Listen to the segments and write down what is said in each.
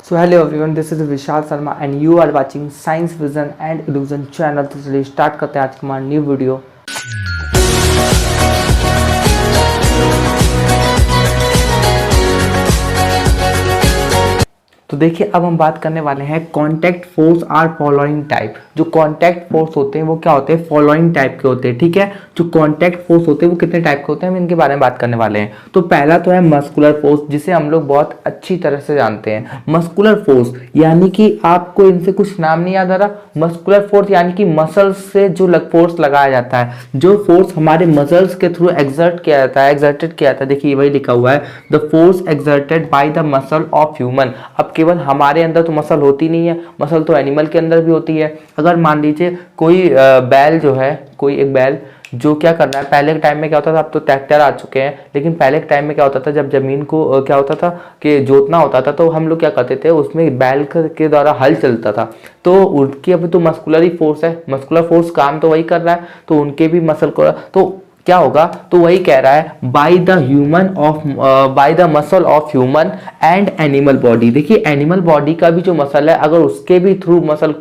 So hello everyone, this is Vishal Sharma and you are watching Science Vision and Illusion channel। तो चलिए start करते हैं आज की हमारी न्यू वीडियो। तो देखिए अब हम बात करने वाले हैं contact force are following type. जो कॉन्टैक्ट फोर्स होते हैं वो क्या होते हैं, फॉलोइंग टाइप के होते हैं। ठीक है, जो कॉन्टैक्ट फोर्स होते हैं वो कितने टाइप के होते हैं हम इनके बारे में बात करने वाले हैं। तो पहला तो है मस्कुलर फोर्स, जिसे हम लोग बहुत अच्छी तरह से जानते हैं। मस्कुलर फोर्स यानी कि आपको इनसे कुछ नाम नहीं याद आ रहा। मस्कुलर फोर्स यानी कि मसल्स से जो फोर्स लगाया जाता है, जो फोर्स हमारे मसल्स के थ्रू एक्सर्ट किया जाता है, एक्सर्टेड किया जाता है। देखिए वही लिखा हुआ है, the force exerted by the muscle of human. अब केवल हमारे अंदर तो मसल होती नहीं है, मसल तो एनिमल के अंदर भी होती है। अगर मान लीजिए कोई बैल जो है, कोई एक बैल जो क्या कर रहा है, पहले के टाइम में क्या होता था, अब तो ट्रैक्टर आ चुके हैं, लेकिन पहले के टाइम में क्या होता था, जब जमीन को क्या होता था कि जोतना होता था तो हम लोग क्या करते थे, उसमें बैल के द्वारा हल चलता था। तो उनकी अभी तो मस्कुलर ही फोर्स है, मस्कुलर फोर्स काम तो वही कर रहा है, तो उनके भी मसल को तो क्या होगा, तो वही कह रहा है bye the muscle of human and animal body. देखिए एनिमल बॉडी का भी जो मसल है, अगर उसके भी थ्रू मसल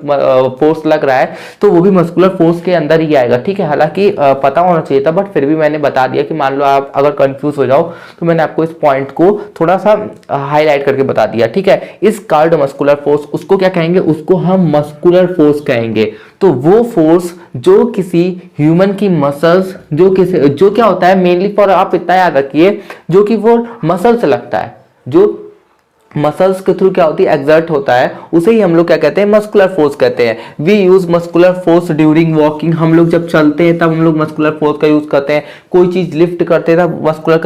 फोर्स लग रहा है तो वो भी मस्कुलर फोर्स के अंदर ही आएगा। ठीक है, हालांकि पता होना चाहिए था, बट फिर भी मैंने बता दिया कि मान लो आप अगर कंफ्यूज हो जाओ तो मैंने आपको इस पॉइंट को थोड़ा सा हाईलाइट करके बता दिया। ठीक है, इस कार्ड मस्कुलर फोर्स, उसको क्या कहेंगे, उसको हम मस्कुलर फोर्स कहेंगे। तो वो फोर्स जो किसी ह्यूमन की मसल्स, जो क्या होता है मेनली फॉर, आप इतना याद रखिए, जो कि वो मसल से लगता है, जो मसल्स के थ्रू क्या होती है, एक्सर्ट होता है, उसे ही हम लोग क्या कहते हैं, मस्कुलर फोर्स कहते हैं। We use muscular force during walking. हम लोग जब चलते हैं तब हम लोग मस्कुलर फोर्स का यूज करते हैं। कोई चीज लिफ्ट करते हैं तब मस्कुलर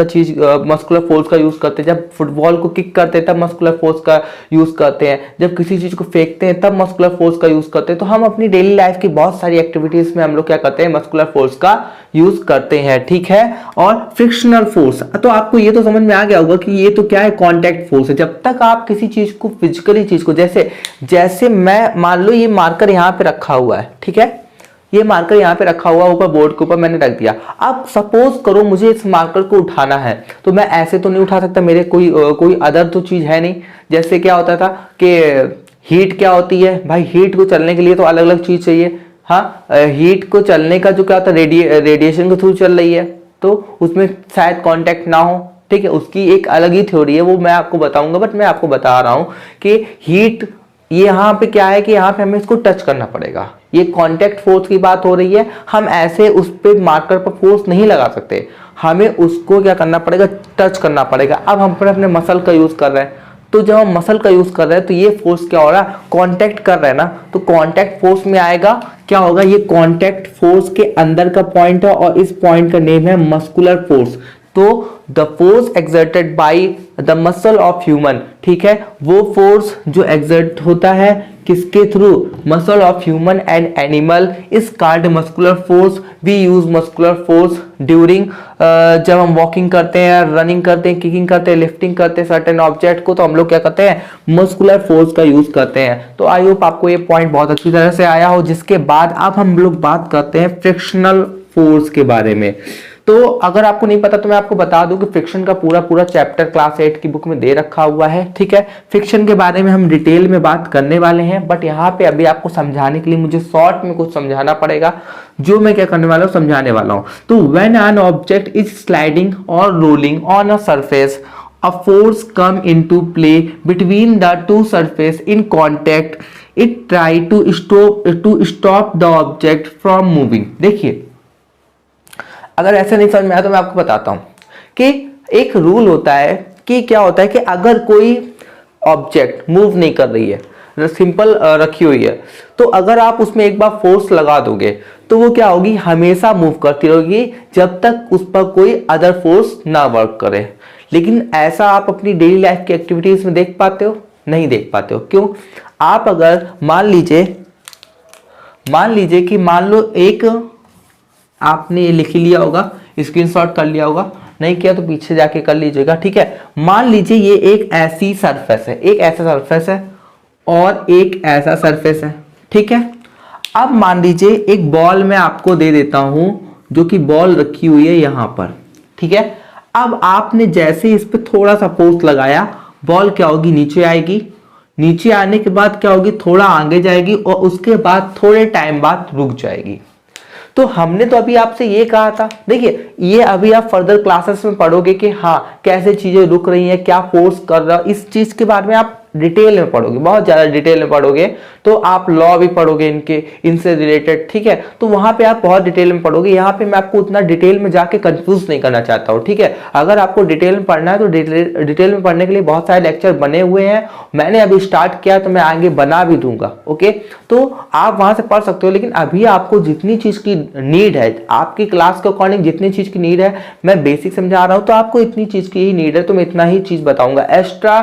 फोर्स का यूज करते हैं। जब फुटबॉल को किक करते हैं तब मस्कुलर फोर्स का यूज करते हैं। जब किसी चीज को फेंकते हैं तब मस्कुलर फोर्स का यूज करते हैं। तो हम अपनी डेली लाइफ की बहुत सारी एक्टिविटीज में हम लोग क्या करते हैं, मस्कुलर फोर्स का यूज करते हैं। ठीक है, और फ्रिक्शनल फोर्स, तो आपको ये तो समझ में आ गया होगा कि ये तो क्या है, कॉन्टैक्ट फोर्स है। जब तक आप किसी चीज को, फिजिकली चीज को, जैसे मैं मान लो ये मार्कर यहाँ पे रखा हुआ है, ठीक है, ये मार्कर यहाँ पे रखा हुआ ऊपर बोर्ड के ऊपर मैंने रख दिया। अब सपोज करो मुझे इस मार्कर को उठाना है, तो मैं ऐसे तो नहीं उठा सकता, मेरे कोई अदर तो चीज है नहीं। जैसे क्या होता था कि हीट क्या होती है भाई, हीट को चलने के लिए तो अलग अलग चीज चाहिए। हाँ, हीट को चलने का जो क्या होता है, रेडिएशन के थ्रू चल रही है, तो उसमें शायद कांटेक्ट ना हो। ठीक है, उसकी एक अलग ही थ्योरी है, वो मैं आपको बताऊंगा, बट मैं आपको बता रहा हूं कि हीट, ये यहाँ पे क्या है कि यहाँ पे हमें इसको टच करना पड़ेगा। ये कांटेक्ट फोर्स की बात हो रही है, हम ऐसे उस पे मार्कर पर फोर्स नहीं लगा सकते, हमें उसको क्या करना पड़ेगा, टच करना पड़ेगा। अब हम अपने मसल का यूज कर रहे हैं, तो जब हम मसल का यूज कर रहे हैं तो ये फोर्स क्या हो रहा है, कांटेक्ट कर रहे हैं ना, तो कांटेक्ट फोर्स में आएगा, क्या होगा, ये कांटेक्ट फोर्स के अंदर का पॉइंट है और इस पॉइंट का नेम है मस्कुलर फोर्स। तो the force exerted by the muscle of human, ठीक है, वो फोर्स जो एक्सर्ट होता है किसके थ्रू, muscle of human and animal, is called muscular force. We use muscular force during, जब हम वॉकिंग करते हैं, रनिंग करते हैं, किकिंग करते हैं, लिफ्टिंग करते हैं सर्टेन ऑब्जेक्ट को, तो हम लोग क्या करते हैं, मस्कुलर फोर्स का यूज करते हैं। तो आई होप आपको ये पॉइंट बहुत अच्छी तरह से आया हो। जिसके बाद अब हम लोग बात करते हैं फ्रिक्शनल फोर्स के बारे में। तो अगर आपको नहीं पता तो मैं आपको बता दूं कि फ्रिक्शन का पूरा चैप्टर क्लास 8 की बुक में दे रखा हुआ है। ठीक है, फ्रिक्शन के बारे में हम डिटेल में बात करने वाले हैं, बट यहाँ पे अभी आपको समझाने के लिए मुझे शॉर्ट में कुछ समझाना पड़ेगा, जो मैं क्या करने वाला हूँ, समझाने वाला हूँ। तो when an object is sliding और rolling on a surface, a force come into play between the two surface in contact, it try to stop the object from moving। देखिए अगर ऐसे नहीं समझ में आया तो मैं आपको बताता हूं कि एक रूल होता है कि क्या होता है कि अगर कोई ऑब्जेक्ट मूव नहीं कर रही है, सिंपल रखी हुई है, तो अगर आप उसमें एक बार फोर्स लगा दोगे तो वो क्या होगी, हमेशा मूव करती रहेगी जब तक उस पर कोई अदर फोर्स ना वर्क करे। लेकिन ऐसा आप अपनी डेली लाइफ की एक्टिविटीज में देख पाते हो, नहीं देख पाते हो। क्यों? आप अगर मान लीजिए कि मान लो एक, आपने ये लिख लिया होगा, स्क्रीनशॉट कर लिया होगा, नहीं किया तो पीछे जाके कर लीजिएगा। ठीक है, मान लीजिए ये एक ऐसी सरफेस है, एक ऐसा सरफेस है और एक ऐसा सरफेस है। ठीक है, अब मान लीजिए एक बॉल मैं आपको दे देता हूं, जो कि बॉल रखी हुई है यहां पर। ठीक है, अब आपने जैसे इस पे थोड़ा सा फोर्स लगाया, बॉल क्या होगी, नीचे आएगी, नीचे आने के बाद क्या होगी, थोड़ा आगे जाएगी और उसके बाद थोड़े टाइम बाद रुक जाएगी। तो हमने तो अभी आपसे ये कहा था, देखिए ये अभी आप फर्दर क्लासेस में पढ़ोगे कि हाँ कैसे चीजें रुक रही हैं, क्या फोर्स कर रहा, इस चीज के बारे में आप डिटेल में पढ़ोगे, बहुत ज्यादा डिटेल में पढ़ोगे। तो आप लॉ भी पढ़ोगे इनसे रिलेटेड, ठीक है, तो वहां पे आप बहुत डिटेल में पढ़ोगे। यहाँ पे मैं आपको उतना डिटेल में जाके कंफ्यूज नहीं करना चाहता हूँ, ठीक है। अगर आपको डिटेल में पढ़ना है तो डिटेल में पढ़ने के लिए बहुत सारे लेक्चर बने हुए हैं, मैंने अभी स्टार्ट किया तो मैं आगे बना भी दूंगा, ओके। तो आप वहां से पढ़ सकते हो, लेकिन अभी आपको जितनी चीज की नीड है, आपकी क्लास के अकॉर्डिंग जितनी चीज की नीड है, मैं बेसिक समझा रहा हूँ तो आपको इतनी चीज की ही नीड है, तो मैं इतना ही चीज बताऊंगा। एक्स्ट्रा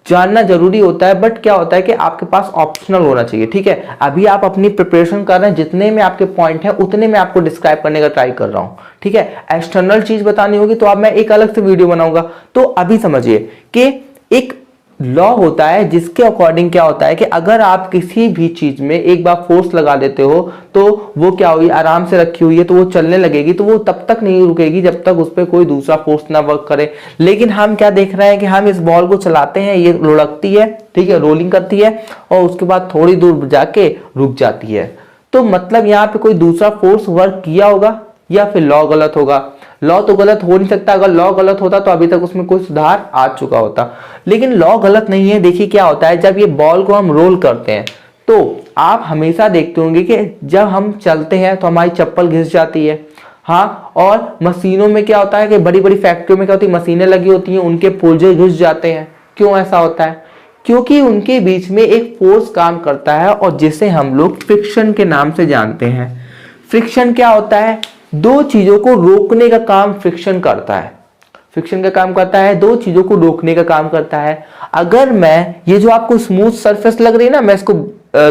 जानना जरूरी होता है, बट क्या होता है कि आपके पास ऑप्शनल होना चाहिए, ठीक है। अभी आप अपनी प्रिपरेशन कर रहे हैं, जितने में आपके पॉइंट है उतने में आपको डिस्क्राइब करने का ट्राई कर रहा हूं, ठीक है। एक्सटर्नल चीज बतानी होगी तो अब मैं एक अलग से वीडियो बनाऊंगा। तो अभी समझिए कि एक लॉ होता है जिसके अकॉर्डिंग क्या होता है कि अगर आप किसी भी चीज में एक बार फोर्स लगा देते हो तो वो क्या हुई, आराम से रखी हुई है तो वो चलने लगेगी, तो वो तब तक नहीं रुकेगी जब तक उस पर कोई दूसरा फोर्स ना वर्क करे। लेकिन हम क्या देख रहे हैं कि हम इस बॉल को चलाते हैं, ये लुढ़कती है, ठीक है, रोलिंग करती है और उसके बाद थोड़ी दूर जाके रुक जाती है। तो मतलब यहाँ पे कोई दूसरा फोर्स वर्क किया होगा या फिर लॉ गलत होगा। लॉ तो गलत हो नहीं सकता, अगर लॉ गलत होता तो अभी तक उसमें कोई सुधार आ चुका होता, लेकिन लॉ गलत नहीं है। देखिए क्या होता है, जब ये बॉल को हम रोल करते हैं तो आप हमेशा देखते होंगे कि जब हम चलते हैं तो हमारी चप्पल घिस जाती है, हाँ। और मशीनों में क्या होता है कि बड़ी बड़ी फैक्ट्रियों में क्या होती है, मशीनें लगी होती हैं, उनके पुर्जे घिस जाते हैं। क्यों ऐसा होता है? क्योंकि उनके बीच में एक फोर्स काम करता है और जिसे हम लोग फ्रिक्शन के नाम से जानते हैं। फ्रिक्शन क्या होता है? दो चीजों को रोकने का काम फ्रिक्शन करता है। फ्रिक्शन का काम करता है, दो चीजों को रोकने का काम करता है। अगर मैं ये जो आपको स्मूथ सरफेस लग रही है ना, मैं इसको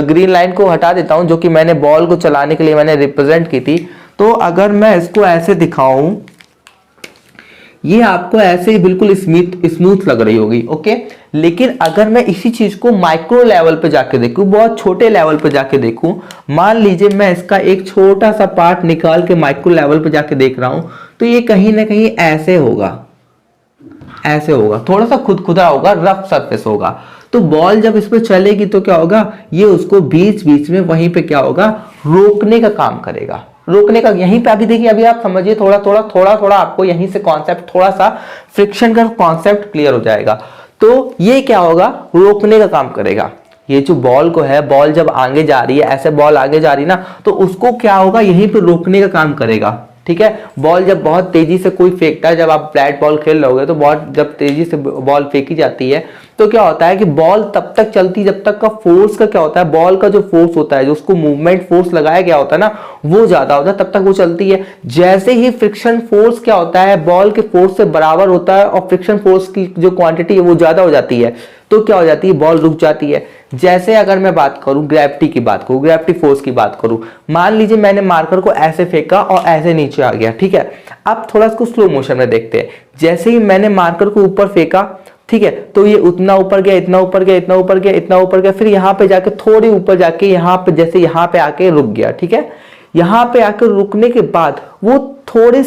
ग्रीन लाइन को हटा देता हूं जो कि मैंने बॉल को चलाने के लिए मैंने रिप्रेजेंट की थी। तो अगर मैं इसको ऐसे दिखाऊं, ये आपको ऐसे ही बिल्कुल स्मूथ लग रही होगी, ओके। लेकिन अगर मैं इसी चीज को माइक्रो लेवल पे जाके देखूं, बहुत छोटे लेवल पे जाके देखूं, मान लीजिए मैं इसका एक छोटा सा पार्ट निकाल के माइक्रो लेवल पे जाके देख रहा हूं, तो ये कहीं ना कहीं ऐसे होगा, ऐसे होगा, थोड़ा सा खुदखुदा होगा, रफ सरफेस होगा। तो बॉल जब इस पे चलेगी तो क्या होगा, ये उसको बीच बीच में वहीं पे क्या होगा, रोकने का काम करेगा। रोकने का, यहीं पे अभी देखिए, अभी आप समझिए, थोड़ा थोड़ा आपको यहीं से कॉन्सेप्ट, थोड़ा सा फ्रिक्शन का कॉन्सेप्ट क्लियर हो जाएगा। तो ये क्या होगा, रोकने का काम करेगा। ये जो बॉल को है, बॉल जब आगे जा रही है, ऐसे बॉल आगे जा रही है ना, तो उसको क्या होगा, यहीं पे रोकने का काम करेगा, ठीक है। बॉल जब बहुत तेजी से कोई फेंकता है, जब आप बैट बॉल खेल रहे होगे तो बहुत जब तेजी से बॉल फेंकी जाती है तो क्या होता है कि बॉल तब तक चलती जब तक का फोर्स का क्या होता है, बॉल का जो फोर्स होता है, जो उसको मूवमेंट फोर्स लगाया गया होता है ना, वो ज्यादा होता है, तब तक वो चलती है। जैसे ही फ्रिक्शन फोर्स क्या होता है, बॉल के फोर्स से बराबर होता है और फ्रिक्शन फोर्स की जो क्वांटिटी है वो ज्यादा हो जाती है, तो क्या हो जाती है, बॉल रुक जाती है। जैसे अगर मैं बात करूं ग्रेविटी की बात करूं, ग्रेविटी फोर्स की बात करूं, मान लीजिए मैंने मार्कर को ऐसे फेंका और ऐसे नीचे आ गया, ठीक है। अब थोड़ा इसको स्लो मोशन में देखते हैं। जैसे ही मैंने मार्कर को ऊपर फेंका, ठीक है, तो ये उतना ऊपर गया, इतना ऊपर गया, इतना ऊपर गया, इतना ऊपर गया, फिर यहाँ पे जाके थोड़ी ऊपर जाके यहाँ पे, जैसे यहाँ पे आके रुक गया, ठीक है। यहाँ पे आके रुकने के बाद वो थोड़े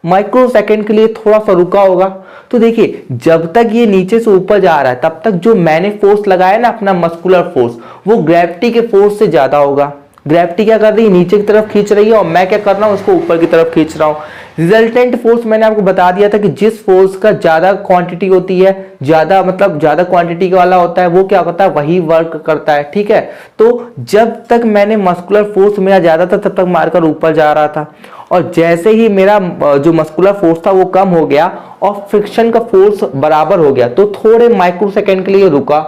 माइक्रो सेकंड के लिए थोड़ा सा रुका होगा। तो देखिए जब तक ये नीचे से ऊपर जा रहा है तब तक जो मैंने फोर्स लगाया ना, अपना मस्कुलर फोर्स, वो ग्रेविटी के फोर्स से ज्यादा होगा। ग्रेविटी क्या कर रही है, नीचे की तरफ खींच रही है और मैं क्या कर रहा हूं, उसको ऊपर की तरफ खींच रहा हूं। रिजल्टेंट फोर्स मैंने आपको बता दिया था कि जिस फोर्स का ज्यादा क्वांटिटी होती है, ज्यादा मतलब ज्यादा क्वांटिटी वाला होता है, वो क्या करता है, वही वर्क करता है, ठीक है। तो जब तक मैंने मस्कुलर फोर्स मेरा ज्यादा था तब तक मारकर ऊपर जा रहा था, और जैसे ही मेरा जो मस्कुलर फोर्स था वो कम हो गया और फ्रिक्शन का फोर्स बराबर हो गया, तो थोड़े माइक्रो सेकेंड के लिए रुका,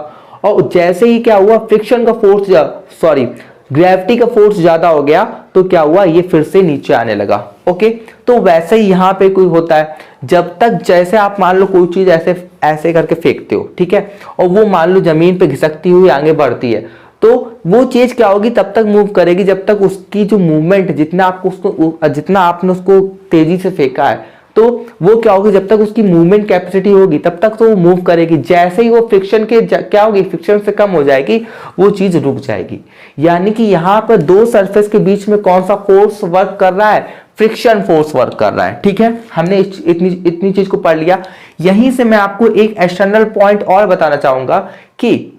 और जैसे ही क्या हुआ, फ्रिक्शन का फोर्स ग्रेविटी का फोर्स ज्यादा हो गया, तो क्या हुआ, ये फिर से नीचे आने लगा, ओके। तो वैसे ही यहाँ पे कोई होता है, जब तक जैसे आप मान लो कोई चीज ऐसे ऐसे करके फेंकते हो, ठीक है, और वो मान लो जमीन पे घिसकती हुई आगे बढ़ती है, तो वो चीज क्या होगी, तब तक मूव करेगी जब तक उसकी जो मूवमेंट, जितना आपने उसको तेजी से फेंका है, तो वो क्या होगी, जब तक उसकी मूवमेंट कैपेसिटी होगी तब तक तो वो मूव करेगी। जैसे ही वो फ्रिक्शन के क्या होगी, फ्रिक्शन से कम हो जाएगी, वो चीज रुक जाएगी। यानी कि यहाँ पर दो सरफेस के बीच में कौन सा फोर्स वर्क कर रहा है, फ्रिक्शन फोर्स वर्क कर रहा है। ठीक है, हमने इतनी चीज को पढ़ लिया। यहीं से मैं आपको एक एक्सटर्नल पॉइंट और बताना चाहूंगा कि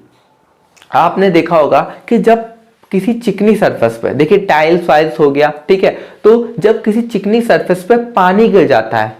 आपने देखा होगा कि जब किसी चिकनी सरफेस पे, देखिए टाइल्स वाइल्स हो गया, ठीक है, तो जब किसी चिकनी सरफेस पे पानी गिर जाता है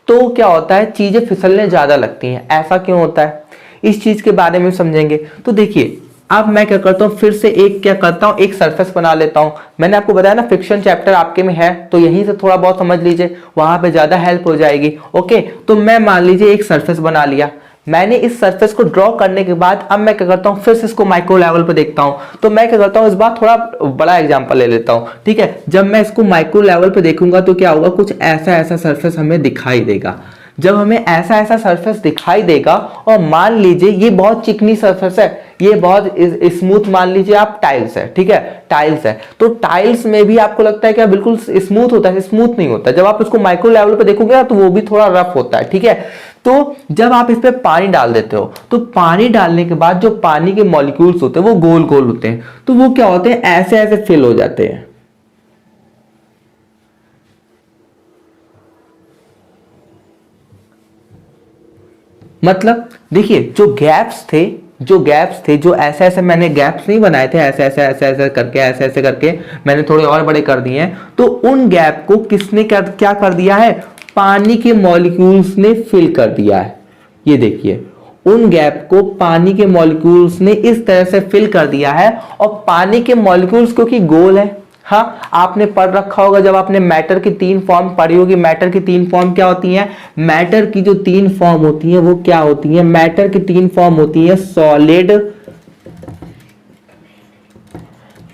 तो क्या होता है, चीजें फिसलने ज्यादा लगती हैं। ऐसा क्यों होता है, इस चीज के बारे में समझेंगे। तो देखिए अब मैं क्या करता हूं, फिर से एक सरफेस बना लेता हूं। मैंने आपको बताया ना फ्रिक्शन चैप्टर आपके में है, तो यहीं से थोड़ा बहुत समझ लीजिए, वहां पे ज्यादा हेल्प हो जाएगी। ओके, तो मैं मान लीजिए एक सरफेस बना लिया। मैंने इस सरफेस को ड्रॉ करने के बाद अब मैं क्या करता हूं, फिर से इसको माइक्रो लेवल पे देखता हूं। तो मैं क्या करता हूं, इस बार थोड़ा बड़ा एग्जांपल ले लेता हूं। ठीक है, जब मैं इसको माइक्रो लेवल पे देखूंगा तो क्या होगा, कुछ ऐसा ऐसा सरफेस हमें दिखाई देगा। जब हमें ऐसा ऐसा सरफेस दिखाई देगा और मान लीजिए ये बहुत चिकनी सरफेस है, ये बहुत स्मूथ, मान लीजिए आप टाइल्स है, ठीक है, टाइल्स है, तो टाइल्स में भी आपको लगता है कि बिल्कुल स्मूथ होता है, स्मूथ नहीं होता। जब आप इसको माइक्रो लेवल पे देखोगे ना तो वो भी थोड़ा रफ होता है। ठीक है, तो जब आप इस पे पानी डाल देते हो तो पानी डालने के बाद जो पानी के मॉलिक्यूल्स होते हैं वो गोल गोल होते हैं, तो वो क्या होते हैं, ऐसे ऐसे फिल हो जाते हैं। मतलब देखिए जो गैप्स थे, जो ऐसे ऐसे मैंने गैप्स नहीं बनाए थे, ऐसे ऐसे ऐसे ऐसे करके मैंने थोड़े और बड़े कर दिए हैं, तो उन गैप को किसने क्या कर दिया है, पानी के मॉलिक्यूल्स ने फिल कर दिया है। ये देखिए, उन गैप को पानी के मॉलिक्यूल्स ने इस तरह से फिल कर दिया है। और पानी के मॉलिक्यूल्स क्योंकि गोल है, हाँ आपने पढ़ रखा होगा जब आपने मैटर की 3 फॉर्म पढ़ी होगी। मैटर की 3 फॉर्म क्या होती हैं, मैटर की जो 3 फॉर्म होती हैं वो क्या होती हैं, मैटर की 3 फॉर्म होती है सॉलिड,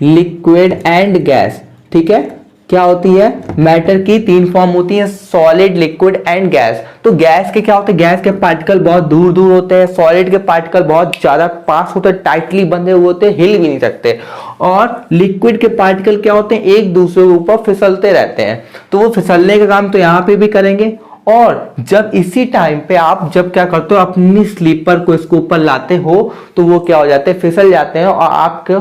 लिक्विड एंड गैस। ठीक है, क्या होती है, मैटर की 3 फॉर्म होती है, सॉलिड, लिक्विड एंड गैस। तो गैस के क्या होते हैं, गैस के पार्टिकल बहुत दूर दूर होते हैं, सॉलिड के पार्टिकल बहुत ज्यादा पास होते हैं, टाइटली बंधे हुए होते हैं, हिल भी नहीं सकते। और लिक्विड के पार्टिकल क्या होते हैं, एक दूसरे के ऊपर फिसलते रहते हैं, तो वो फिसलने का काम तो यहाँ पे भी करेंगे। और जब इसी टाइम पे आप जब क्या करते हो, अपनी स्लीपर को इसके ऊपर लाते हो तो वो क्या हो जाते हैं, फिसल जाते हैं। और आपका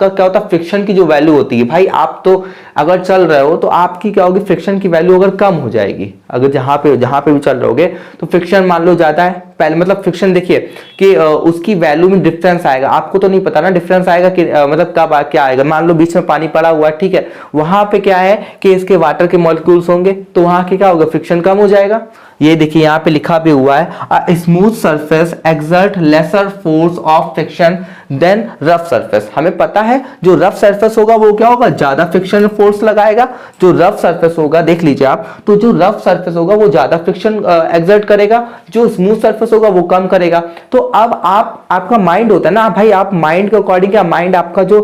क्या होता है, फ्रिक्शन की जो वैल्यू होती है, भाई आप तो अगर चल रहे हो तो आपकी क्या होगी, फ्रिक्शन की वैल्यू अगर कम हो जाएगी। अगर जहां पे भी चल रहोगे तो फ्रिक्शन मान लो ज्यादा है, पहले मतलब फ्रिक्शन देखिए कि उसकी वैल्यू में डिफरेंस आएगा। आपको तो नहीं पता ना डिफरेंस आएगा कि मतलब कब क्या आएगा। मान लो बीच में पानी पड़ा हुआ है, ठीक है, वहां पे क्या है कि इसके वाटर के मॉलिक्यूल्स होंगे, तो वहां के क्या होगा, फ्रिक्शन कम हो जाएगा। ये देखिए यहाँ पे लिखा भी हुआ है, smooth surface exert lesser force of friction than rough surface. हमें पता है जो रफ सरफेस होगा वो क्या होगा, ज्यादा फ्रिक्शन फोर्स लगाएगा। जो रफ सरफेस होगा, देख लीजिए आप, तो जो रफ सरफेस होगा वो ज्यादा फ्रिक्शन एक्सर्ट करेगा, जो स्मूथ सरफेस होगा वो कम करेगा। तो अब आपका माइंड होता है ना भाई, आप माइंड के अकॉर्डिंग, क्या माइंड आपका जो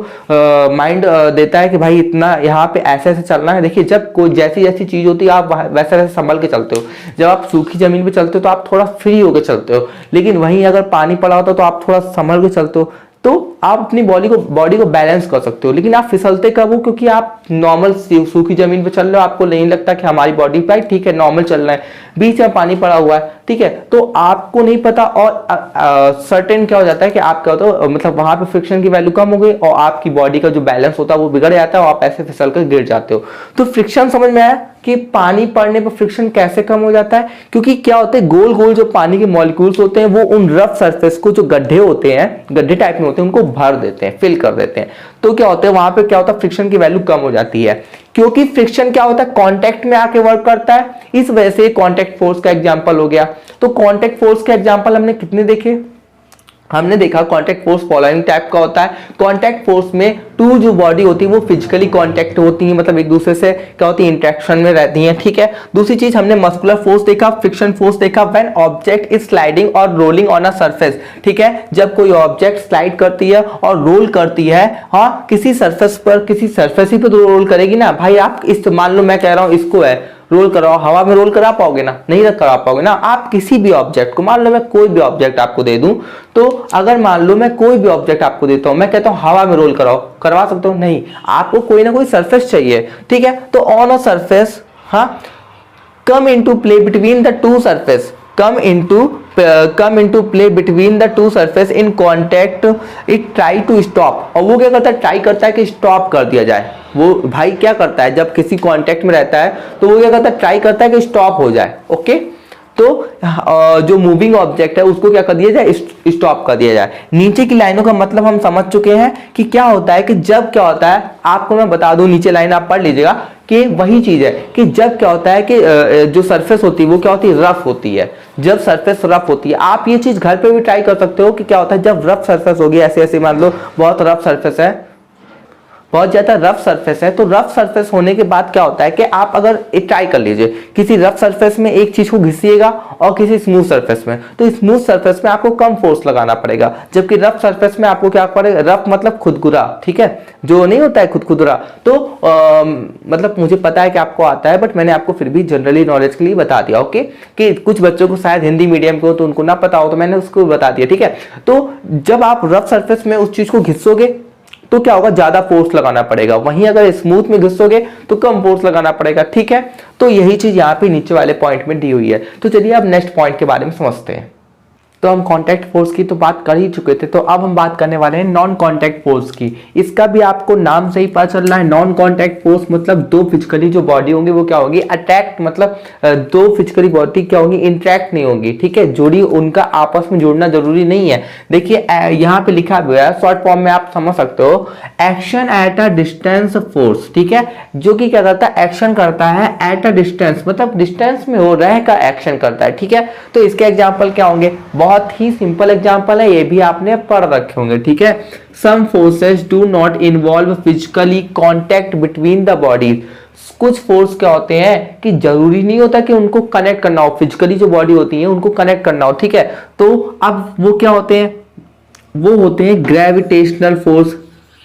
माइंड देता है कि भाई इतना यहाँ पे ऐसे ऐसे चलना है। देखिए जब कोई जैसी जैसी चीज होती है आप वैसे वैसे संभल के चलते हो। जब आप सूखी जमीन पे चलते हो तो आप थोड़ा फ्री होकर चलते हो, लेकिन वहीं अगर पानी पड़ा होता तो आप थोड़ा संभल के चलते हो, तो आप अपनी बॉडी को बैलेंस कर सकते हो। लेकिन आप फिसलते कब हो, क्योंकि आप नॉर्मल सूखी जमीन पे चल रहे हो, आपको नहीं लगता कि हमारी बॉडी पे ठीक है नॉर्मल चल रहा है, बीच में पानी पड़ा हुआ है, ठीक है, तो आपको नहीं पता। और सर्टेन क्या हो जाता है कि आप क्या होता है, मतलब वहां पे फ्रिक्शन की वैल्यू कम हो गई और आपकी बॉडी का जो बैलेंस होता है वो बिगड़ जाता है और आप ऐसे फिसल कर गिर जाते हो। तो फ्रिक्शन समझ में आया कि पानी पड़ने पर फ्रिक्शन कैसे कम हो जाता है, क्योंकि क्या होते हैं, गोल गोल जो पानी के मॉलिक्यूल्स होते हैं वो उन रफ सरफेस को, जो गड्ढे होते हैं, गड्ढे टाइप में होते हैं, उनको भर देते हैं, फिल कर देते हैं। तो क्या होता है, वहां पे क्या होता है, फ्रिक्शन की वैल्यू कम हो जाती है, क्योंकि फ्रिक्शन क्या होता है, कांटेक्ट में आके वर्क करता है। इस वजह से कांटेक्ट फोर्स का एग्जांपल हो गया। तो कांटेक्ट फोर्स के एग्जांपल हमने कितने देखे, हमने देखा कांटेक्ट फोर्स फॉलोइंग टाइप का होता है। कांटेक्ट फोर्स में टू जो बॉडी होती है वो फिजिकली कांटेक्ट होती है, मतलब एक दूसरे से क्या होती है, इंटरेक्शन में रहती हैं, ठीक है। दूसरी चीज हमने मस्कुलर फोर्स देखा, फ्रिक्शन फोर्स देखा, व्हेन ऑब्जेक्ट इज स्लाइडिंग और रोलिंग ऑन अ सरफेस, ठीक है, जब कोई ऑब्जेक्ट स्लाइड करती है और रोल करती है, हाँ किसी सरफेस पर, किसी सरफेस ही पे तो रोल करेगी ना भाई। आप इस मान लो मैं कह रहा हूं इसको है रोल कराओ, हवा में रोल करा पाओगे ना, नहीं करा पाओगे ना। आप किसी भी ऑब्जेक्ट को, मान लो मैं कोई भी ऑब्जेक्ट आपको दे दूं, तो अगर मान लो मैं कोई भी ऑब्जेक्ट आपको देता हूं, मैं कहता हूं हवा में रोल कराओ, करवा सकते हो, नहीं, आपको कोई ना कोई सरफेस चाहिए, ठीक है। तो ऑन अ सरफेस, हाँ come into play between the two surface, come into play between the two surface in contact, it try to stop। और वो क्या करता है, ट्राई करता है कि स्टॉप कर दिया जाए। वो भाई क्या करता है, जब किसी कांटेक्ट में रहता है तो वो क्या करता है, ट्राई करता है कि स्टॉप हो जाए। ओके, तो जो मूविंग ऑब्जेक्ट है उसको क्या कर दिया जाए, स्टॉप कर दिया जाए। नीचे की लाइनों का मतलब हम समझ चुके हैं कि क्या होता है, कि जब क्या होता है, आपको मैं बता दूं, नीचे लाइन आप पढ़ लीजिएगा कि वही चीज है कि जब क्या होता है कि जो सरफेस होती है वो क्या होती है, रफ होती है। जब सरफेस रफ होती है, आप ये चीज घर पे भी ट्राई कर सकते हो कि क्या होता है जब रफ सरफेस होगी, ऐसे ऐसे मान लो बहुत रफ सरफेस है, बहुत ज्यादा रफ सरफेस है, तो रफ सरफेस होने के बाद क्या होता है कि आप अगर ट्राई कर लीजिए, किसी रफ सरफेस में एक चीज को घिसिएगा और किसी स्मूथ सरफेस में, तो स्मूथ सरफेस में आपको कम फोर्स लगाना पड़ेगा, जबकि रफ सरफेस में आपको क्या पड़ेगा, रफ मतलब खुदकुरा, ठीक है, जो नहीं होता है खुदकुरा। तो मतलब मुझे पता है कि आपको आता है, बट मैंने आपको फिर भी जनरली नॉलेज के लिए बता दिया। ओके, कि कुछ बच्चों को शायद हिंदी मीडियम के हो तो उनको ना पता हो, तो मैंने उसको बता दिया, ठीक है। तो जब आप रफ सरफेस में उस चीज को घिसोगे तो क्या होगा, ज्यादा फोर्स लगाना पड़ेगा, वहीं अगर स्मूथ में घिसोगे तो कम फोर्स लगाना पड़ेगा, ठीक है। तो यही चीज यहाँ पे नीचे वाले पॉइंट में दी हुई है। तो चलिए अब नेक्स्ट पॉइंट के बारे में समझते हैं। तो हम कांटेक्ट फोर्स की तो बात कर ही चुके थे, तो अब हम बात करने वाले हैं नॉन कांटेक्ट फोर्स की। इसका भी आपको नाम से ही पता चल रहा है, नॉन कांटेक्ट फोर्स मतलब दो फिजिकली जो बॉडी होंगी वो क्या होगी, अट्रैक्ट, मतलब दो फिजिकली बॉडी क्या होगी, इंटरेक्ट नहीं होगी, ठीक है, जोड़ी, उनका आपस में जुड़ना जरूरी नहीं है। देखिए यहाँ पे लिखा हुआ है, शॉर्ट फॉर्म में आप समझ सकते हो, action at a distance force, ठीक है, जो कि क्या करता है, एक्शन करता है एट अ डिस्टेंस, मतलब डिस्टेंस में हो रह का एक्शन करता है, ठीक है। तो इसके एग्जाम्पल क्या होंगे, बहुत ही सिंपल एग्जांपल है, ये भी आपने पढ़ रखे होंगे, ठीक है। Some forces do not involve physically contact between the bodies. कुछ फोर्स क्या होते हैं कि जरूरी नहीं होता कि उनको कनेक्ट करना हो, फिजिकली जो बॉडी होती है उनको कनेक्ट करना हो, ठीक है। तो अब वो क्या होते हैं, वो होते हैं ग्रेविटेशनल फोर्स।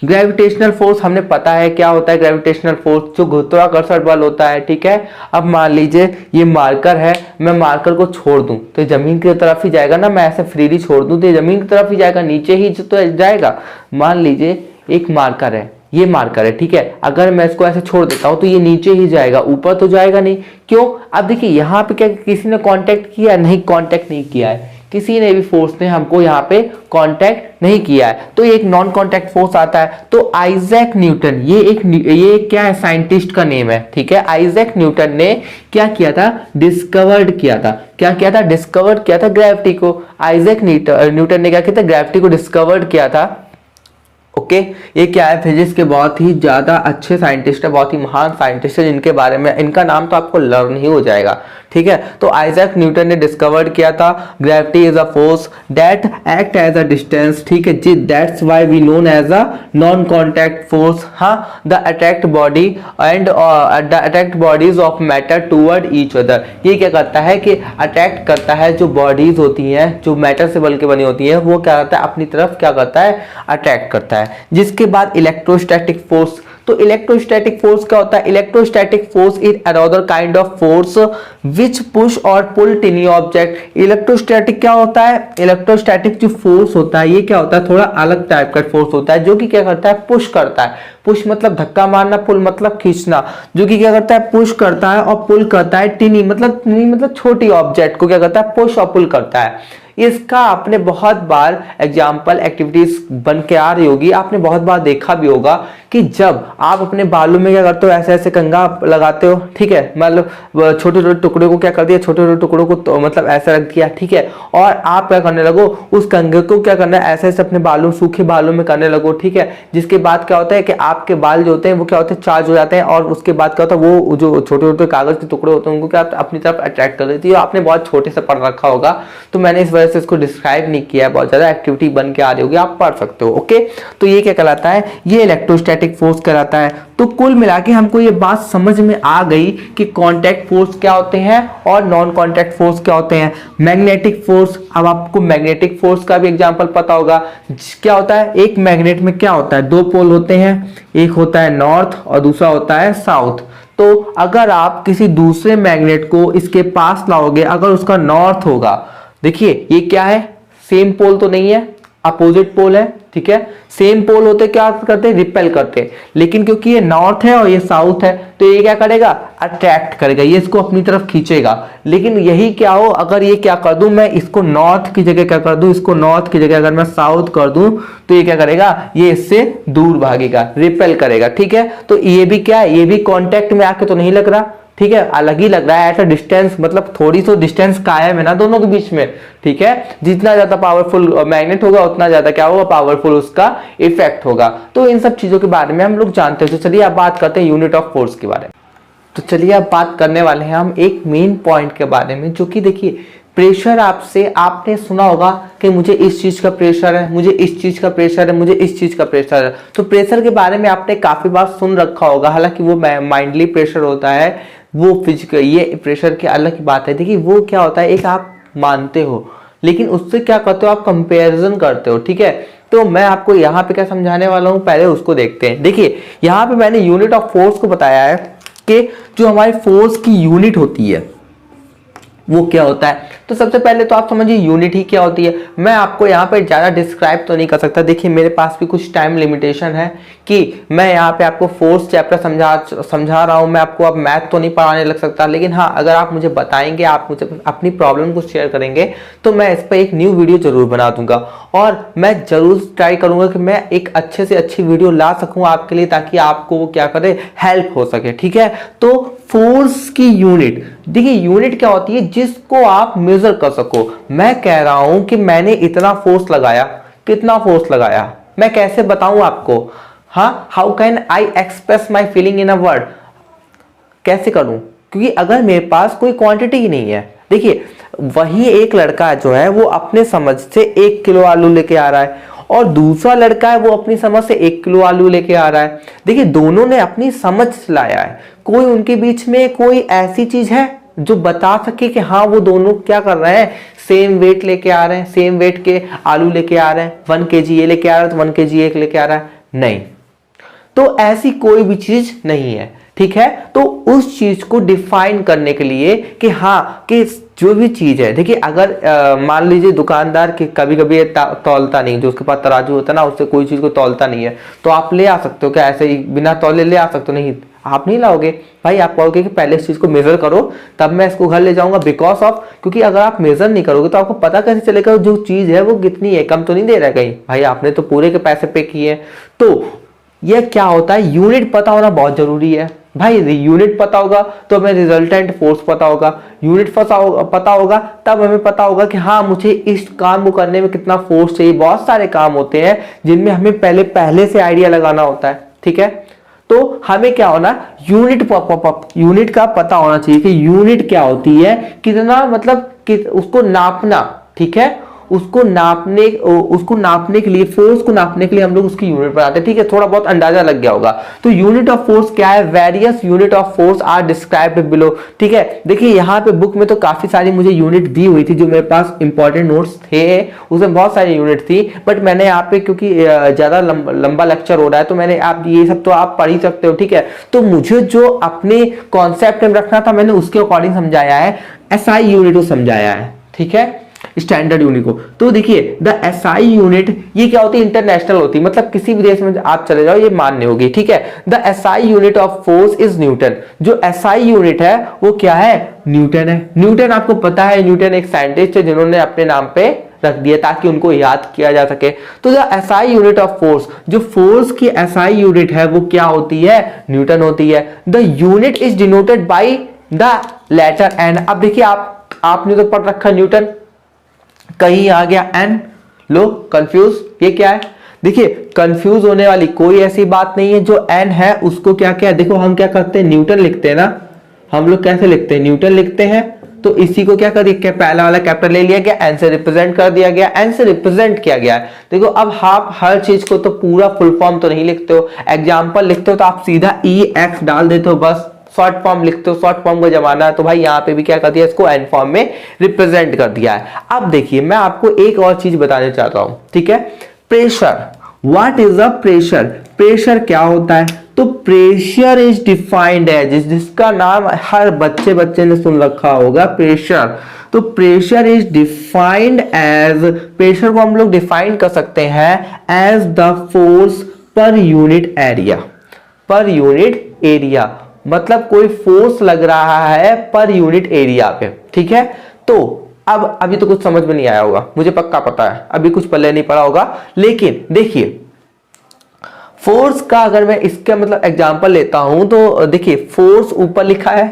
ग्रेविटेशनल फोर्स हमने पता है क्या होता है, ग्रेविटेशनल फोर्स जो गुरुत्वाकर्षण बल होता है, ठीक है। अब मान लीजिए ये मार्कर है, मैं मार्कर को छोड़ दूं तो जमीन की तरफ ही जाएगा ना, मैं ऐसे फ्रीली छोड़ दूं तो ये जमीन की तरफ ही जाएगा, नीचे ही तो जाएगा। मान लीजिए एक मार्कर है, ये मार्कर है, ठीक है, अगर मैं इसको ऐसे छोड़ देता हूं तो ये नीचे ही जाएगा, ऊपर तो जाएगा नहीं। क्यों, अब देखिए यहाँ पे क्या किसी ने कांटेक्ट किया, नहीं, कांटेक्ट नहीं किया है, किसी ने भी फोर्स ने हमको यहाँ पे कांटेक्ट नहीं किया है, तो ये एक नॉन कांटेक्ट फोर्स आता है। तो आइजैक न्यूटन, ये क्या है, साइंटिस्ट का नेम है, ठीक है। आइजैक न्यूटन ने क्या किया था, डिस्कवर्ड किया था, क्या किया था, डिस्कवर्ड किया था ग्रेविटी को। आइजैक न्यूटन ने क्या किया था, ग्रेविटी को डिस्कवर्ड किया था। ओके, ये क्या है, फिजिक्स के बहुत ही ज्यादा अच्छे साइंटिस्ट है, बहुत ही महान साइंटिस्ट है, जिनके बारे में इनका नाम तो आपको लर्न ही हो जाएगा, ठीक है। तो आइजैक न्यूटन ने डिस्कवर्ड किया था gravity is a force that act as a distance, ठीक है जी, that's why we known as a non contact force. हाँ, the attract body and the attract bodies of matter toward each other. ये क्या करता है कि अट्रैक्ट करता है, जो बॉडीज होती हैं जो मैटर से बल के बनी होती है, वो क्या करता है, अपनी तरफ क्या करता है, अट्रैक्ट करता है। जिसके बाद इलेक्ट्रोस्टैटिक फोर्स। तो इलेक्ट्रोस्टैटिक फोर्स क्या होता है, electrostatic force is another kind of force which push और पुल टिनी ऑब्जेक्ट। इलेक्ट्रोस्टैटिक क्या होता है, इलेक्ट्रोस्टैटिक जो फोर्स होता है ये क्या होता है, थोड़ा अलग टाइप का फोर्स होता है, जो कि क्या करता है, पुश करता है। पुश मतलब धक्का मारना, पुल मतलब खींचना, जो कि क्या करता है, पुश करता है और पुल करता है। टिनी मतलब छोटी ऑब्जेक्ट को क्या करता है, पुश और पुल करता है। इसका आपने बहुत बार एग्जाम्पल एक्टिविटीज बन के आ रही होगी, आपने बहुत बार देखा भी होगा कि जब आप अपने बालों में क्या करते हो, ऐसे ऐसे कंघा लगाते हो, ठीक है, मतलब छोटे छोटे टुकड़े को क्या कर दिया, छोटे छोटे टुकड़ों को तो मतलब ऐसा रख दिया, ठीक है, और आप क्या करने लगो, उस कंघे को क्या करना है, ऐसे ऐसे अपने बालों, सूखे बालों में करने लगो, ठीक है। जिसके बाद क्या होता है कि आपके बाल जो होते हैं वो क्या होते हैं, चार्ज हो जाते हैं, और उसके बाद क्या होता है, वो जो छोटे छोटे कागज के टुकड़े होते हैं उनको क्या अपनी तरफ अट्रैक्ट कर देती है। आपने बहुत छोटे से पढ़ रखा होगा, तो मैंने इस वजह से इसको डिस्क्राइब नहीं किया है, बहुत ज्यादा एक्टिविटी बन के आ रही होगी, आप पढ़ सकते हो। ओके, तो ये क्या कहलाता है, ये इलेक्ट्रोस्टैटिक फोर्स कहलाता है। तो कुल मिला के हमको ये बात समझ में आ गई कि कांटेक्ट फोर्स क्या होते हैं और नॉन कांटेक्ट फोर्स क्या होते हैं। मैग्नेटिक फोर्स, अब आपको मैग्नेटिक फोर्स का भी एग्जांपल पता होगा। क्या होता है, एक मैग्नेट में क्या होता है, दो पोल होते हैं, एक होता है नॉर्थ और दूसरा होता है साउथ। तो अगर आप किसी दूसरे मैग्नेट को इसके पास लाओगे, अगर उसका नॉर्थ होगा, देखिए ये क्या है, सेम पोल तो नहीं है, अपोजिट पोल है, ठीक है। सेम पोल होते क्या करते हैं, रिपेल करते हैं, लेकिन क्योंकि ये नॉर्थ है और ये साउथ है तो ये क्या करेगा, अट्रैक्ट करेगा, ये इसको अपनी तरफ खींचेगा। लेकिन यही क्या हो, अगर ये क्या कर दूं मैं, इसको नॉर्थ की जगह क्या कर दूं, इसको नॉर्थ की जगह अगर मैं साउथ कर दूं तो ये क्या करेगा, ये इससे दूर भागेगा, रिपेल करेगा, ठीक है। तो ये भी क्या है, ये भी कॉन्टेक्ट में आके तो नहीं लग रहा, ठीक है, अलग ही लग रहा है, एट अ डिस्टेंस, मतलब थोड़ी सी डिस्टेंस कायम है ना दोनों के बीच में, ठीक है। जितना ज्यादा पावरफुल मैग्नेट होगा उतना ज्यादा क्या होगा, पावरफुल उसका इफेक्ट होगा। तो इन सब चीजों के बारे में हम लोग जानते हैं। तो चलिए अब बात करते हैं यूनिट ऑफ फोर्स के बारे में। तो चलिए अब बात करने वाले हैं हम एक मेन पॉइंट के बारे में, जो कि देखिए प्रेशर, आपने सुना होगा कि मुझे इस चीज का प्रेशर है, मुझे इस चीज का प्रेशर है, मुझे इस चीज का प्रेशर है। तो प्रेशर के बारे में आपने काफी बार सुन रखा होगा, हालांकि वो माइंडली प्रेशर होता है, वो फिजिकल, ये प्रेशर की अलग की बात है। देखिए वो क्या होता है, एक आप मानते हो लेकिन उससे क्या करते हो, आप कंपैरिजन करते हो, ठीक है। तो मैं आपको यहाँ पे क्या समझाने वाला हूँ, पहले उसको देखते हैं। देखिए यहाँ पे मैंने यूनिट ऑफ फोर्स को बताया है कि जो हमारी फोर्स की यूनिट होती है वो क्या होता है। तो सबसे पहले तो आप समझिए यूनिट ही क्या होती है। मैं आपको यहाँ पे ज़्यादा डिस्क्राइब तो नहीं कर सकता, देखिए मेरे पास भी कुछ टाइम लिमिटेशन है कि मैं यहाँ पे आपको फोर्स चैप्टर समझा रहा हूँ, मैं आपको अब मैथ तो नहीं पढ़ाने लग सकता। लेकिन हाँ, अगर आप मुझे बताएंगे, आप मुझे अपनी प्रॉब्लम को शेयर करेंगे तो मैं इस पर एक न्यू वीडियो जरूर बना दूंगा, और मैं जरूर ट्राई करूंगा कि मैं एक अच्छे से अच्छी वीडियो ला सकूँ आपके लिए, ताकि आपको वो क्या करे, हेल्प हो सके, ठीक है। तो फोर्स की यूनिट, देखिए यूनिट क्या होती है, जिसको आप मेजर कर सको। मैं कह रहा हूं कि मैंने इतना फोर्स लगाया, कितना फोर्स लगाया, मैं कैसे बताऊं आपको, हाँ, how can I express my feeling in a word, कैसे करूं, क्योंकि अगर मेरे पास कोई क्वांटिटी ही नहीं है। देखिए वही एक लड़का जो है वो अपने समझ से 1 किलो आलू लेके आ रहा है, और दूसरा लड़का है वो अपनी समझ से 1 किलो आलू लेके आ रहा है। देखिए दोनों ने अपनी समझ लाया है, कोई उनके बीच में कोई ऐसी चीज है जो बता सके कि हाँ वो दोनों क्या कर रहे हैं, सेम वेट लेके आ रहे हैं, सेम वेट के आलू लेके आ रहे हैं, 1 kg ये लेके आ रहा है तो 1 kg एक लेके आ रहा है, नहीं। तो ऐसी कोई भी चीज नहीं है, ठीक है। तो उस चीज को डिफाइन करने के लिए कि हाँ, कि जो भी चीज है, देखिए अगर मान लीजिए दुकानदार के कभी कभी तौलता नहीं, जो उसके पास तराजू होता है ना, उससे कोई चीज को तौलता नहीं है, तो आप ले आ सकते हो क्या, ऐसे ही बिना तौले ले आ सकते हो, नहीं, आप नहीं लाओगे भाई, आप कहोगे कि पहले इस चीज को मेजर करो तब मैं इसको घर ले जाऊंगा, बिकॉज ऑफ, क्योंकि अगर आप मेजर नहीं करोगे तो आपको पता कैसे चलेगा जो चीज है वो कितनी है, कम तो नहीं दे रहा है कहीं, भाई आपने तो पूरे के पैसे पे किए। तो यह क्या होता है, यूनिट पता होना बहुत जरूरी है भाई। यूनिट पता होगा तो हमें रिजल्टेंट फोर्स पता होगा, यूनिट पता होगा तब हमें पता होगा कि हाँ मुझे इस काम को करने में कितना फोर्स चाहिए। बहुत सारे काम होते हैं जिनमें हमें पहले से आइडिया लगाना होता है, ठीक है। तो हमें क्या होना, यूनिट का पता होना चाहिए कि यूनिट क्या होती है, कितना, मतलब कि उसको नापना, ठीक है। उसको नापने के लिए, फोर्स को नापने के लिए हम लोग उसकी यूनिट बनाते हैं, ठीक है। थोड़ा बहुत अंदाजा लग गया होगा। तो यूनिट ऑफ फोर्स क्या है, various unit of force are described below, ठीक है। देखिए यहाँ पे बुक में तो काफी सारी मुझे यूनिट दी हुई थी, जो मेरे पास इंपॉर्टेंट नोट्स थे, उसमें बहुत सारी यूनिट थी, बट मैंने यहाँ पे क्योंकि ज्यादा लंबा लेक्चर हो रहा है तो मैंने, आप ये सब तो आप पढ़ ही सकते हो, ठीक है। तो मुझे जो अपने कॉन्सेप्ट में रखना था मैंने उसके अकॉर्डिंग समझाया है, एसआई यूनिट को समझाया है, ठीक है, स्टैंडर्ड यूनिट को। तो देखिए द एसआई यूनिट ये क्या होती है, इंटरनेशनल होती है, मतलब किसी भी देश में आप चले जाओ ये मान्य होगी, ठीक है। The SI unit of force is Newton, जो एसआई यूनिट है वो क्या है, न्यूटन है। न्यूटन आपको पता है, न्यूटन एक साइंटिस्ट है जिन्होंने अपने नाम पे रख दिया ताकि उनको याद किया जा सके। तो the SI unit of force, जो फोर्स की एसआई यूनिट है वो क्या होती है, न्यूटन होती है। The unit is denoted by the letter N. अब देखिए आपने तो पढ़ रखा न्यूटन, कहीं आ गया एन, लो कंफ्यूज, ये क्या है। देखिए कंफ्यूज होने वाली कोई ऐसी बात नहीं है, जो एन है उसको क्या क्या, देखो हम क्या करते हैं, न्यूटन लिखते हैं ना, हम लोग कैसे लिखते हैं, न्यूटन लिखते हैं। तो इसी को क्या कर दिया, पहला वाला कैपिटल ले लिया गया, एन से रिप्रेजेंट कर दिया गया, एन से रिप्रेजेंट किया गया है। देखो अब आप हर चीज को तो पूरा फुल फॉर्म तो नहीं लिखते हो, एग्जाम्पल लिखते हो तो आप सीधा ई एक्स डाल देते हो, बस शॉर्ट फॉर्म लिखते हो, शॉर्ट फॉर्म का जमाना है। तो भाई यहाँ पे भी क्या कर दिया, इसको एन फॉर्म में रिप्रेजेंट कर दिया है। अब देखिए मैं आपको एक और चीज बताने चाहता हूं, ठीक है। Pressure, what is a pressure, pressure क्या होता है। तो तो प्रेशर इज डिफाइंड है, जिसका नाम हर बच्चे ने सुन रखा होगा, प्रेशर। तो pressure is defined as, pressure को हम लोग डिफाइन कर सकते हैं as the force per unit area. Per unit area मतलब कोई फोर्स लग रहा है पर यूनिट एरिया पे, ठीक है। तो अब अभी तो कुछ समझ में नहीं आया होगा, मुझे पक्का पता है, अभी कुछ पल्ले नहीं पड़ा होगा। लेकिन देखिए, फोर्स का अगर मैं इसका मतलब एग्जांपल लेता हूं तो देखिए, फोर्स ऊपर लिखा है,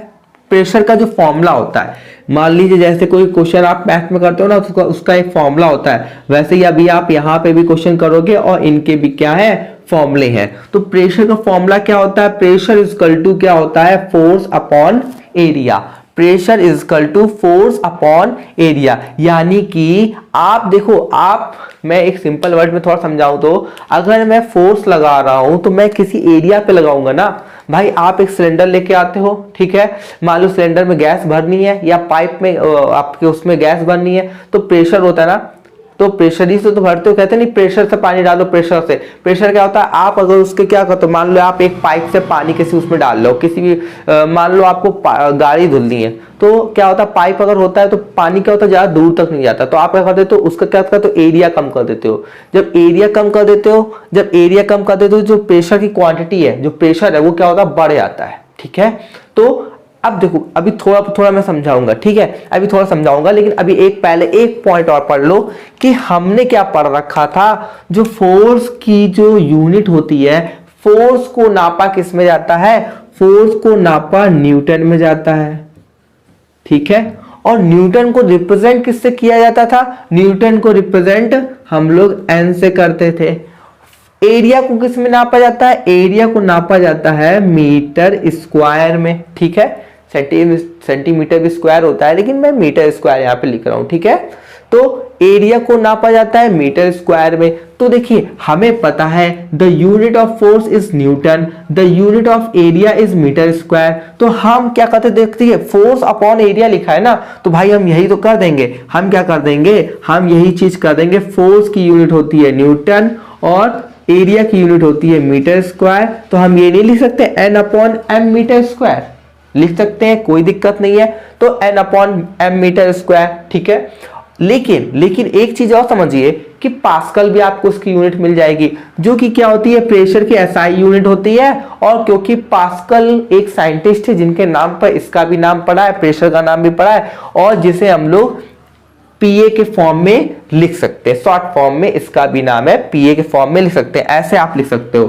प्रेशर का जो फॉर्मूला होता है, मान लीजिए जैसे कोई क्वेश्चन आप मैथ में करते हो ना, उसका एक फॉर्मूला होता है, वैसे ही अभी आप यहाँ पे भी क्वेश्चन करोगे और इनके भी क्या है, फॉर्मूले हैं। तो प्रेशर का फॉर्मूला क्या होता है, प्रेशर इज इक्वल टू क्या होता है, force upon area. Pressure is equal to force upon area, यानी कि आप देखो, आप, मैं एक सिंपल वर्ड में थोड़ा समझाऊं तो, अगर मैं फोर्स लगा रहा हूं तो मैं किसी एरिया पे लगाऊंगा ना। भाई आप एक सिलेंडर लेके आते हो, ठीक है, मान लो सिलेंडर में गैस भरनी है या पाइप में आपके उसमें गैस भरनी है, तो प्रेशर होता है ना, तो प्रेशर ही से तो भरते हो, कहते नहीं प्रेशर से पानी डालो, प्रेशर से। प्रेशर क्या होता है, आप अगर उसके क्या करते हो, मान लो आप एक पाइप से पानी किसी उसमें डाल लो, किसी भी मान लो आपको गाड़ी धुलनी है, तो क्या होता है, पाइप अगर होता है तो पानी क्या होता है, ज्यादा दूर तक नहीं जाता, तो आप क्या करते हो, तो उसका क्या करते हो, एरिया कम कर देते हो। जब एरिया कम कर देते हो, जो प्रेशर की क्वांटिटी है, जो प्रेशर है वो क्या होता है, बढ़ जाता है, ठीक है। तो अब देखो, अभी थोड़ा मैं समझाऊंगा, ठीक है, अभी थोड़ा समझाऊंगा, लेकिन अभी पहले एक पॉइंट और पढ़ लो कि हमने क्या पढ़ रखा था, जो फोर्स की जो यूनिट होती है, फोर्स को नापा किस में जाता है, फोर्स को नापा न्यूटन में जाता है, ठीक है। और न्यूटन को रिप्रेजेंट किससे किया जाता था, न्यूटन को रिप्रेजेंट हम लोग एन से करते थे। एरिया को किस में नापा जाता है, एरिया को नापा जाता है मीटर स्क्वायर में, ठीक है। सेंटीमीटर भी स्क्वायर होता है, लेकिन मैं मीटर स्क्वायर यहाँ पे लिख रहा हूं, ठीक है। तो एरिया को नापा जाता है मीटर स्क्वायर में। तो देखिए, हमें पता है the unit of force is newton, the unit of area is metre square. तो हम क्या करते, देखते हैं फोर्स अपॉन एरिया लिखा है ना, तो भाई हम यही तो कर देंगे, हम क्या कर देंगे, हम यही चीज कर देंगे। फोर्स की यूनिट होती है न्यूटन और एरिया की यूनिट होती है मीटर स्क्वायर, तो हम ये नहीं लिख सकते N upon M metre square, लिख सकते हैं, कोई दिक्कत नहीं है। तो N upon M metre square, ठीक है। लेकिन एक चीज और समझिए कि पास्कल भी आपको उसकी यूनिट मिल जाएगी, जो कि क्या होती है, प्रेशर की एसआई यूनिट होती है। और क्योंकि पास्कल एक साइंटिस्ट है जिनके नाम पर इसका भी नाम पड़ा है, प्रेशर का नाम भी पड़ा है, और जिसे हम लोग पीए के फॉर्म में लिख सकते हैं, शॉर्ट फॉर्म में इसका भी नाम है, पीए के फॉर्म में लिख सकते हैं। ऐसे आप लिख सकते हो,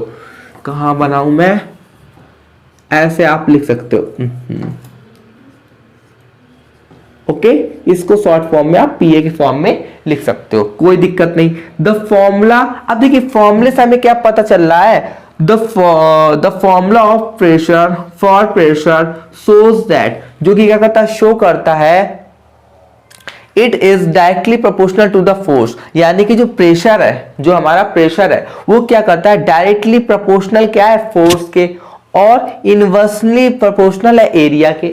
कहां बनाऊं मैं, ऐसे आप लिख सकते हो, ओके। इसको शॉर्ट फॉर्म में आप पीए के फॉर्म में लिख सकते हो, कोई दिक्कत नहीं। द फॉर्मूला, अब देखिए फॉर्मूले से हमें क्या पता चल रहा है, the formula of pressure for pressure shows that, जो कि क्या करता है, शो करता है, it is directly proportional to the force, यानी कि जो प्रेशर है, जो हमारा प्रेशर है, वो क्या करता है, डायरेक्टली प्रोपोर्शनल क्या है, फोर्स के, और इनवर्सली प्रोपोर्शनल है एरिया के।